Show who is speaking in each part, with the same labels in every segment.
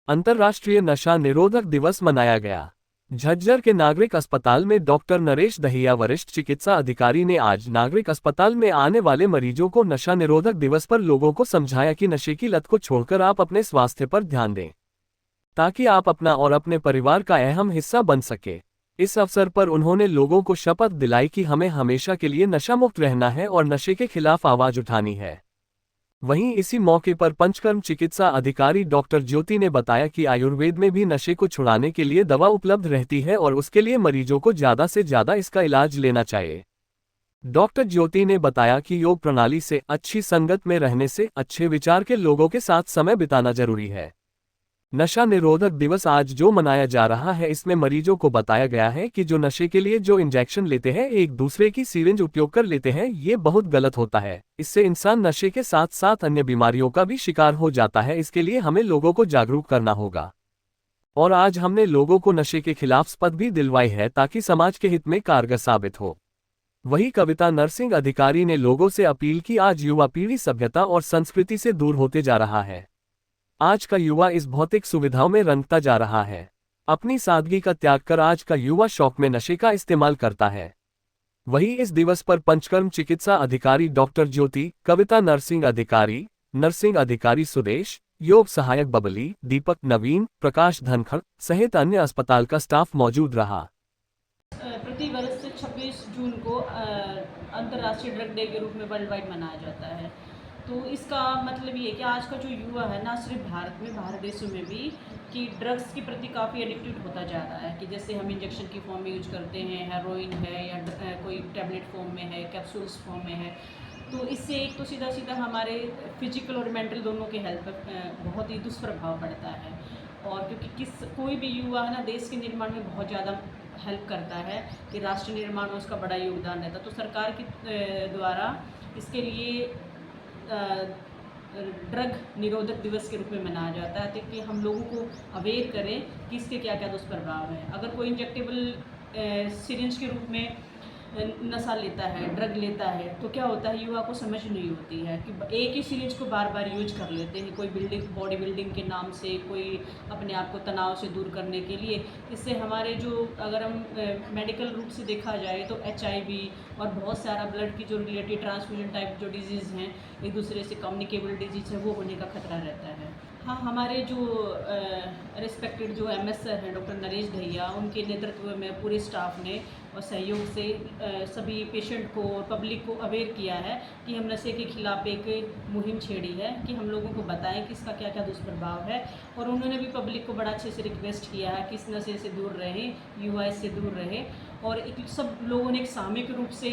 Speaker 1: अंतर्राष्ट्रीय नशा निरोधक दिवस मनाया गया। झज्जर के नागरिक अस्पताल में डॉक्टर नरेश दहिया वरिष्ठ चिकित्सा अधिकारी ने आज नागरिक अस्पताल में आने वाले मरीजों को नशा निरोधक दिवस पर लोगों को समझाया कि नशे की लत को छोड़कर आप अपने स्वास्थ्य पर ध्यान दें, ताकि आप अपना और अपने परिवार का अहम हिस्सा बन सके। इस अवसर पर उन्होंने लोगों को शपथ दिलाई कि हमें हमेशा के लिए नशा मुक्त रहना है और नशे के खिलाफ आवाज उठानी है। वहीं इसी मौके पर पंचकर्म चिकित्सा अधिकारी डॉक्टर ज्योति ने बताया कि आयुर्वेद में भी नशे को छुड़ाने के लिए दवा उपलब्ध रहती है और उसके लिए मरीजों को ज्यादा से ज्यादा इसका इलाज लेना चाहिए। डॉक्टर ज्योति ने बताया कि योग प्रणाली से, अच्छी संगत में रहने से, अच्छे विचार के लोगों के साथ समय बिताना जरूरी है। नशा निरोधक दिवस आज जो मनाया जा रहा है, इसमें मरीजों को बताया गया है कि जो नशे के लिए जो इंजेक्शन लेते हैं, एक दूसरे की सिरिंज उपयोग कर लेते हैं, ये बहुत गलत होता है। इससे इंसान नशे के साथ साथ अन्य बीमारियों का भी शिकार हो जाता है। इसके लिए हमें लोगों को जागरूक करना होगा। और आज हमने लोगों को नशे के खिलाफ शपथ भी दिलवाई है ताकि समाज के हित में कारगर साबित हो। वही कविता नरसिंह अधिकारी ने लोगों से अपील की, आज युवा पीढ़ी सभ्यता और संस्कृति से दूर होते जा रहा है। आज का युवा इस भौतिक सुविधाओं में रंगता जा रहा है। अपनी सादगी का त्याग कर आज का युवा शौक में नशे का इस्तेमाल करता है। वही इस दिवस पर पंचकर्म चिकित्सा अधिकारी डॉक्टर ज्योति, कविता नरसिंह अधिकारी सुदेश, योग सहायक बबली, दीपक, नवीन, प्रकाश धनखड़ सहित अन्य अस्पताल का स्टाफ मौजूद रहा।
Speaker 2: प्रति वर्ष 26 जून को अंतर्राष्ट्रीय ड्रग डे के रूप में वर्ल्ड वाइड मनाया जाता है। तो इसका मतलब ये है कि आज का जो युवा है, ना सिर्फ भारत में, बाहर देशों में भी, कि ड्रग्स के प्रति काफ़ी एडिक्टेड होता जा रहा है। कि जैसे हम इंजेक्शन की फॉर्म में यूज करते हैं, हेरोइन है या कोई टैबलेट फॉर्म में है, कैप्सूल्स फॉर्म में है। तो इससे एक तो सीधा सीधा हमारे फिजिकल और मेंटल दोनों के हेल्थ पर बहुत ही दुष्प्रभाव पड़ता है। और क्योंकि कोई भी युवा है ना, देश के निर्माण में बहुत ज़्यादा हेल्प करता है, कि राष्ट्र निर्माण में उसका बड़ा योगदान रहता है। तो सरकार के द्वारा इसके लिए ड्रग निरोधक दिवस के रूप में मनाया जाता है, ताकि हम लोगों को अवेयर करें कि इसके क्या क्या दुष्प्रभाव हैं। अगर कोई इंजेक्टेबल सिरिंज के रूप में नशा लेता है, ड्रग लेता है, तो क्या होता है, युवा को समझ नहीं होती है कि एक ही सिरिंज को बार बार यूज कर लेते हैं। कोई बॉडी बिल्डिंग के नाम से, कोई अपने आप को तनाव से दूर करने के लिए। इससे हमारे जो, अगर हम मेडिकल रूप से देखा जाए तो HIV और बहुत सारा ब्लड की जो रिलेटेड ट्रांसफ्यूजन टाइप जो डिजीज़ हैं, एक दूसरे से कम्युनिकेबल डिजीज़ है, वो होने का खतरा रहता है। हाँ, हमारे जो रिस्पेक्टेड जो MS सर हैं, डॉक्टर नरेश दहिया, उनके नेतृत्व में पूरे स्टाफ ने और सहयोग से सभी पेशेंट को और पब्लिक को अवेयर किया है कि हम नशे के खिलाफ एक मुहिम छेड़ी है, कि हम लोगों को बताएं कि इसका क्या क्या दुष्प्रभाव है। और उन्होंने भी पब्लिक को बड़ा अच्छे से रिक्वेस्ट किया है कि इस नशे से दूर रहें, युवा इससे दूर रहे। और एक सब लोगों ने एक सामूहिक रूप से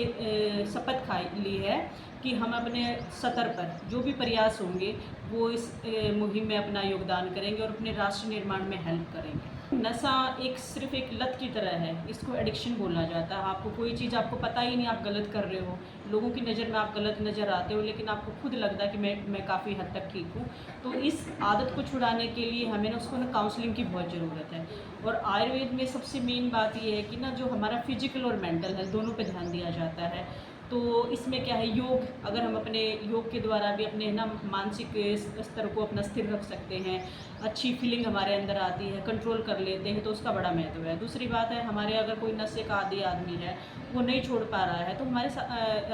Speaker 2: शपथ खाई ली है कि हम अपने स्तर पर जो भी प्रयास होंगे वो इस मुहिम में अपना योगदान करेंगे और अपने राष्ट्र निर्माण में हेल्प करेंगे। नशा सिर्फ एक लत की तरह है, इसको एडिक्शन बोला जाता है। आपको कोई चीज़, आपको पता ही नहीं आप गलत कर रहे हो, लोगों की नज़र में आप गलत नज़र आते हो, लेकिन आपको खुद लगता है कि मैं काफ़ी हद तक ठीक हूँ। तो इस आदत को छुड़ाने के लिए हमें ना उसको काउंसलिंग की बहुत ज़रूरत है। और आयुर्वेद में सबसे मेन बात ये है कि ना, जो हमारा फिजिकल और मेंटल हेल्थ दोनों पर ध्यान दिया जाता है। तो इसमें क्या है, योग, अगर हम अपने योग के द्वारा भी अपने ना मानसिक स्तर को अपना स्थिर रख सकते हैं, अच्छी फीलिंग हमारे अंदर आती है, कंट्रोल कर लेते हैं, तो उसका बड़ा महत्व है। दूसरी बात है, हमारे अगर कोई नशे का आदी आदमी है, वो नहीं छोड़ पा रहा है, तो हमारे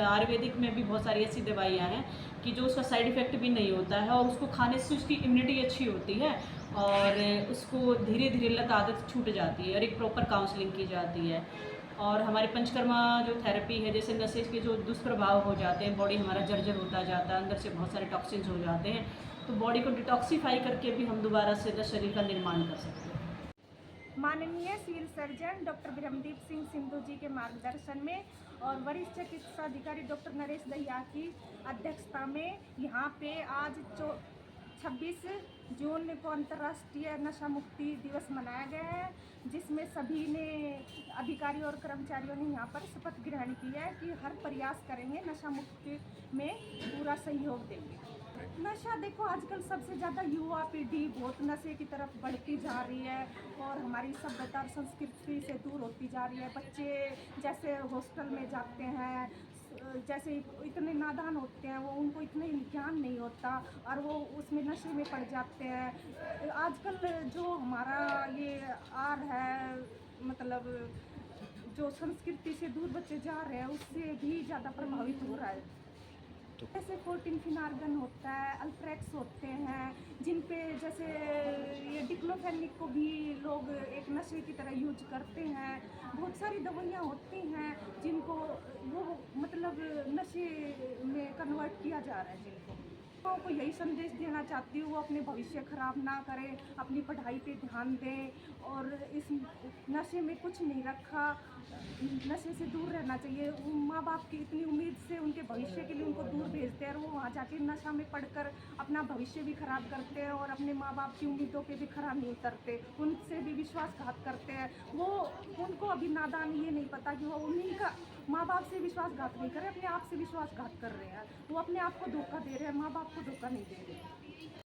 Speaker 2: आयुर्वेदिक में भी बहुत सारी ऐसी दवाइयाँ हैं कि जो उसका साइड इफ़ेक्ट भी नहीं होता है, और उसको खाने से उसकी इम्यूनिटी अच्छी होती है और उसको धीरे धीरे लत आदत छूट जाती है और एक प्रॉपर काउंसलिंग की जाती है। और हमारे पंचकर्मा जो थेरेपी है, जैसे नशे के जो दुष्प्रभाव हो जाते हैं, बॉडी हमारा जर्जर होता जाता है, अंदर से बहुत सारे टॉक्सिन्स हो जाते हैं, तो बॉडी को डिटॉक्सीफाई करके भी हम दोबारा से शरीर का निर्माण कर सकते हैं।
Speaker 3: माननीय civil surgeon doctor Brahmdeep Singh Sindhu ji के मार्गदर्शन में और वरिष्ठ चिकित्सा अधिकारी डॉक्टर नरेश दहिया की अध्यक्षता में यहाँ पे आज 26 जून को अंतर्राष्ट्रीय नशा मुक्ति दिवस मनाया गया है, जिसमें सभी ने, अधिकारी और कर्मचारियों ने यहाँ पर शपथ ग्रहण की है कि हर प्रयास करेंगे, नशा मुक्ति में पूरा सहयोग देंगे। नशा देखो, आजकल सबसे ज़्यादा युवा पीढ़ी बहुत नशे की तरफ बढ़ती जा रही है और हमारी सभ्यता और संस्कृति से दूर होती जा रही है। बच्चे जैसे हॉस्टल में जाते हैं, जैसे इतने नादान होते हैं, वो उनको इतने ज्ञान नहीं होता और वो उसमें नशे में पड़ जाते हैं। आजकल जो हमारा ये आर है, मतलब जो संस्कृति से दूर बच्चे जा रहे हैं, उससे भी ज़्यादा प्रभावित हो रहा है। जैसे 14 फिनार्गन होता है, अल्ट्रैक्स होते हैं, जिन पे जैसे ये डिक्लोफेनिक को भी लोग एक नशे की तरह यूज करते हैं। बहुत सारी दवाइयाँ होती हैं जिनको वो मतलब नशे में कन्वर्ट किया जा रहा है जिनको। लोगों को यही संदेश देना चाहती हूँ, वो अपने भविष्य खराब ना करें, अपनी पढ़ाई पे ध्यान दें और इस नशे में कुछ नहीं रखा, नशे से दूर रहना चाहिए। माँ बाप की इतनी उम्मीद से उनके भविष्य के लिए उनको दूर भेजते हैं और वो वहाँ जाके नशा में पढ़कर अपना भविष्य भी खराब करते हैं और अपने माँ बाप की उम्मीदों पे भी खरा नहीं उतरते, उनसे भी विश्वासघात करते हैं। वो उनको अभी नादान ये नहीं पता कि वो उन्हीं का माँ बाप से विश्वासघात नहीं कर रहे, अपने आप से विश्वासघात कर रहे हैं। वो अपने आप को धोखा दे रहे हैं, माँ बाप को धोखा नहीं दे रहे।